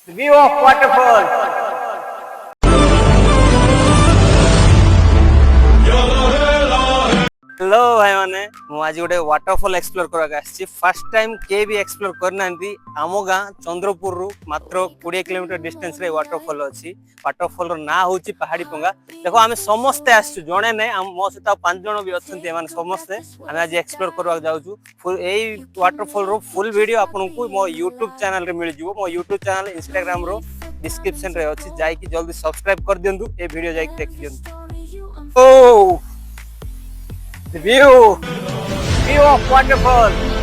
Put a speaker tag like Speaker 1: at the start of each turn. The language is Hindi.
Speaker 1: view of waterfall. हेलो भाई माने मु आज गोटे वाटरफॉल एक्सप्लोर करके आछि फर्स्ट टाइम के भी एक्सप्लोर करनांती आमो गां चंद्रपुर रु मात्र 20 किलोमीटर डिस्टेंस रे वाटरफॉल अछि वाटरफॉल रो ना होछि पहाड़ी पंगा देखो आमे समस्त आछू जणे नै मो सहित 5 जण भी अछंती माने समस्त आमे आज एक्सप्लोर करवा जाउछु फुल एई वाटरफॉल रो फुल वीडियो आपनको मो YouTube चैनल रे मिल जिवो मो YouTube चैनल Instagram रो डिस्क्रिप्शन रे अछि जाई कि जल्दी सब्सक्राइब कर दियंतु ए वीडियो जाई कि देख दियंतु ओ The view of waterfall.